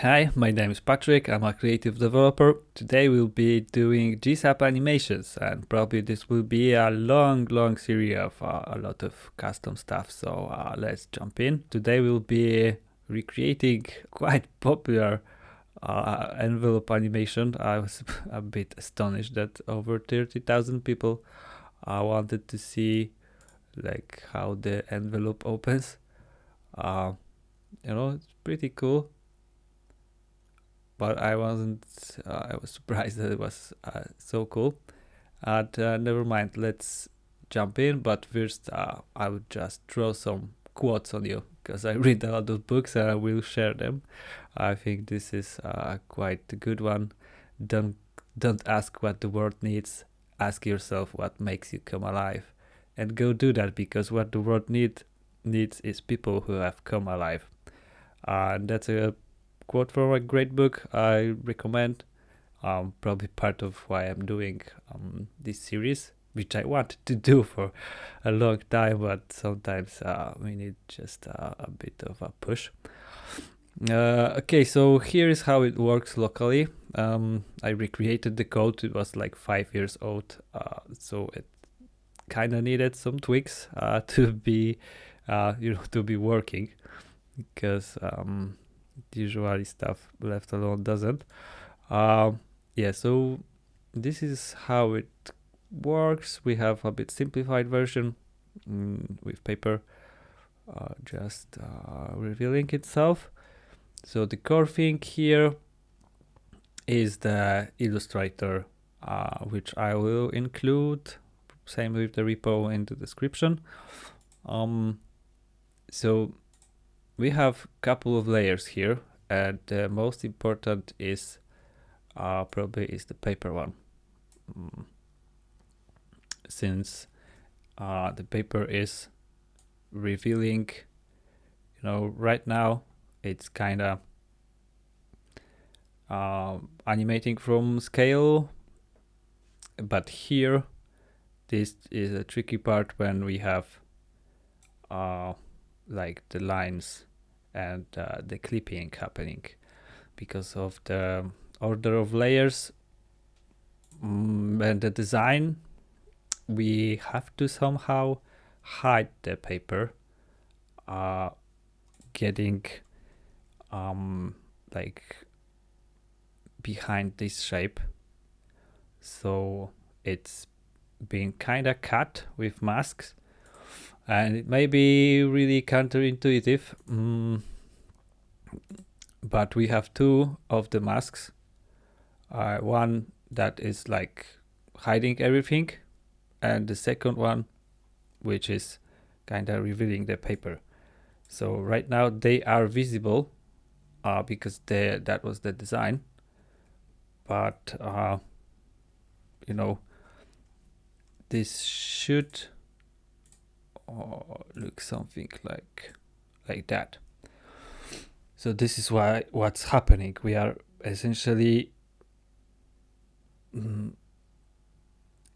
Hi, my name is Patrick. I'm a creative developer. Today we'll be doing GSAP animations, and probably this will be a long series of a lot of custom stuff. So let's jump in. Today we'll be recreating quite popular envelope animation. I was a bit astonished that over 30,000 people wanted to see like how the envelope opens. It's pretty cool. But I wasn't. I was surprised that it was so cool. And never mind. Let's jump in. But first, I would just throw some quotes on you because I read a lot of books and I will share them. I think this is quite a good one. Don't ask what the world needs. Ask yourself what makes you come alive, and go do that, because what the world needs is people who have come alive. And that's a quote from a great book I recommend. Probably part of why I'm doing this series, which I wanted to do for a long time, but sometimes we need just a bit of a push. Okay, so here is how it works locally. I recreated the code. It was like 5 years old, so it kind of needed some tweaks to be, to be working, because usually stuff left alone doesn't. Yeah, so this is how it works. We have a bit simplified version with paper just revealing itself. So the core thing here is the Illustrator, which I will include, same with the repo, in the description. So we have a couple of layers here, and the most important is probably is the paper one, since the paper is revealing, right now it's kind of animating from scale, but here this is a tricky part when we have like the lines and the clipping happening because of the order of layers and the design. We have to somehow hide the paper getting like behind this shape, so it's being kind of cut with masks, and it may be really counterintuitive, but we have two of the masks. One that is like hiding everything, and the second one which is kind of revealing the paper. So right now they are visible because that was the design, but this should look something like that. So this is what's happening. We are essentially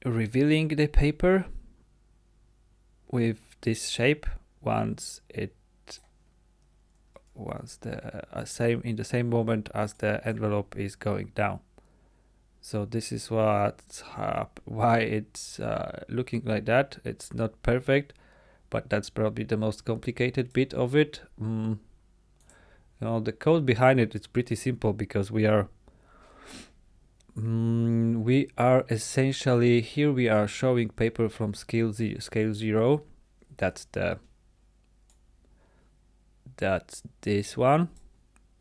revealing the paper with this shape once the same moment as the envelope is going down. So this is why it's looking like that. It's not perfect, but that's probably the most complicated bit of it. The code behind it is pretty simple, because we are essentially, here we are showing paper from scale 0. That's this one,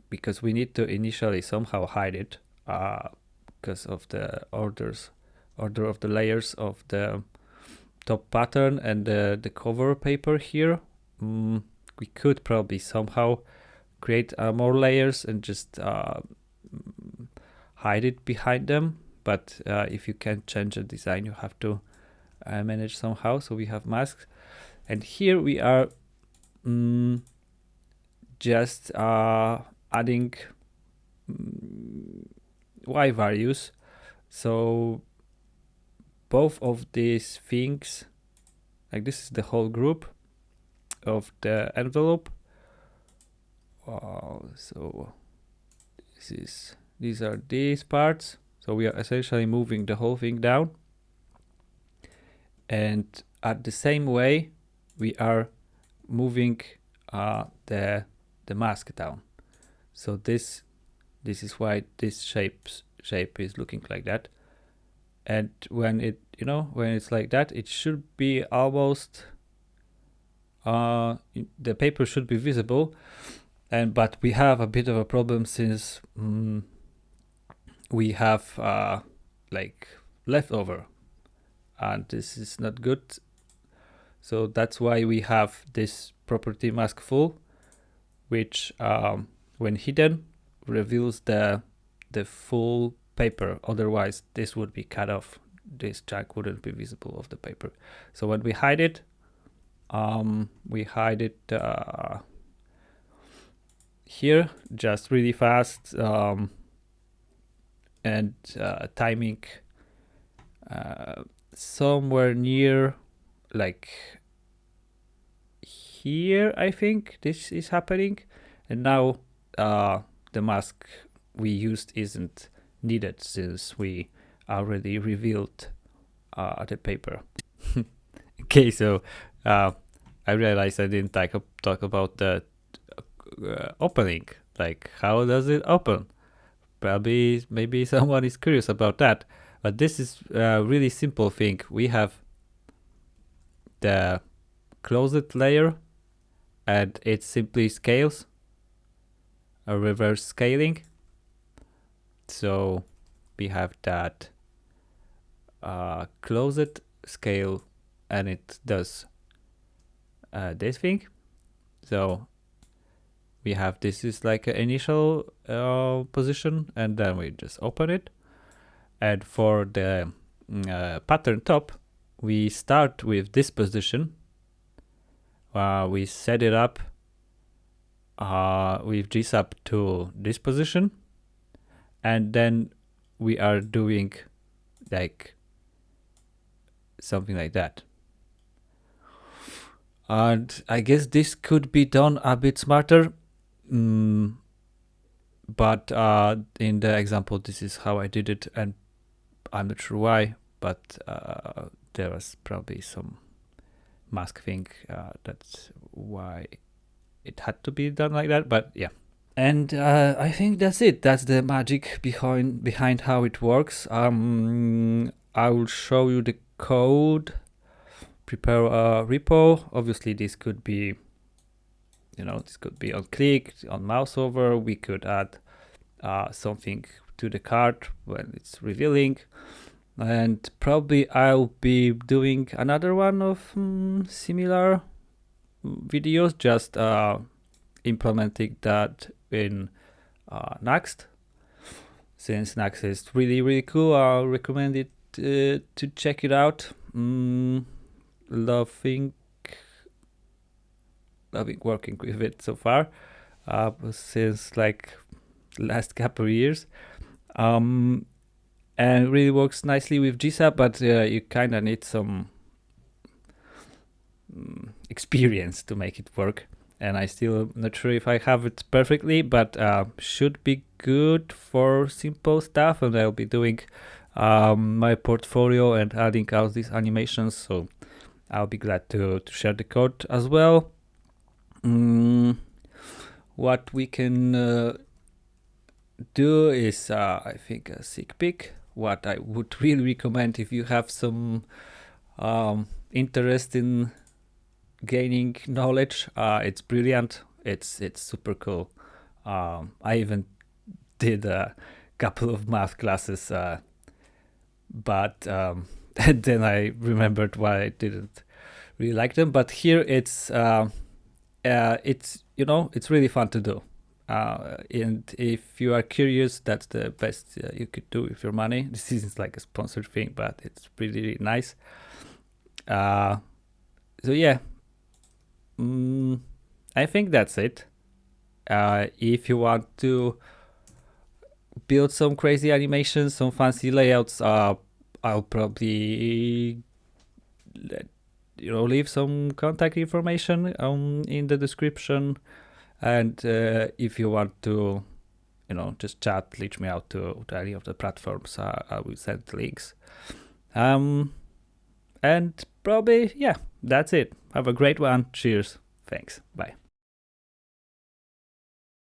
because we need to initially somehow hide it because of the order of the layers of the top pattern and the cover paper here. We could probably somehow create more layers and just hide it behind them, but if you can't change the design, you have to manage somehow. So we have masks, and here we are just adding y values. So both of these things, like this is the whole group of the envelope. So these are these parts. So we are essentially moving the whole thing down. And at the same way, we are moving the mask down. So this is why this shape is looking like that. And when it, when it's like that, it should be almost, the paper should be visible. But we have a bit of a problem since we have like leftover, and this is not good. So that's why we have this property mask full, which when hidden reveals the full paper. Otherwise this would be cut off. This chunk wouldn't be visible of the paper. So when we hide it here just really fast, and timing somewhere near like here. I think this is happening, and now the mask we used isn't needed since we already revealed the paper. Okay, so I realized I didn't talk about the opening. Like, how does it open? Probably, maybe someone is curious about that. But this is a really simple thing. We have the closed layer, and it simply scales, a reverse scaling. So we have that closed scale, and it does this thing. So we have, this is like an initial position, and then we just open it. And for the pattern top, we start with this position. We set it up with GSAP to this position, and then we are doing like something like that. And I guess this could be done a bit smarter, but in the example, this is how I did it, and I'm not sure why, but there was probably some mask thing, that's why it had to be done like that. But yeah, and I think that's it. That's the magic behind how it works. I will show you the code. Prepare a repo. Obviously this could be, this could be on click, on mouse over. We could add something to the cart when it's revealing. And probably I'll be doing another one of similar videos, just implementing that in Next. Since Next is really, really cool, I'll recommend it to check it out. Loving working with it so far, since like last couple of years. And it really works nicely with GSAP, but you kind of need some experience to make it work. And I still not sure if I have it perfectly, but should be good for simple stuff. And I'll be doing my portfolio and adding out these animations, so I'll be glad to share the code as well. What we can do is, I think, a sick pick. What I would really recommend, if you have some interest in gaining knowledge, it's brilliant. It's super cool. I even did a couple of math classes, but and then I remembered why I didn't really like them. But here it's it's really fun to do. And if you are curious, that's the best you could do with your money. This isn't like a sponsored thing, but it's pretty, really nice. So yeah, I think that's it. If you want to build some crazy animations, some fancy layouts, I'll probably leave some contact information in the description. And if you want to just chat, reach me out to any of the platforms. I will send links. And probably, yeah, that's it. Have a great one. Cheers. Thanks. Bye.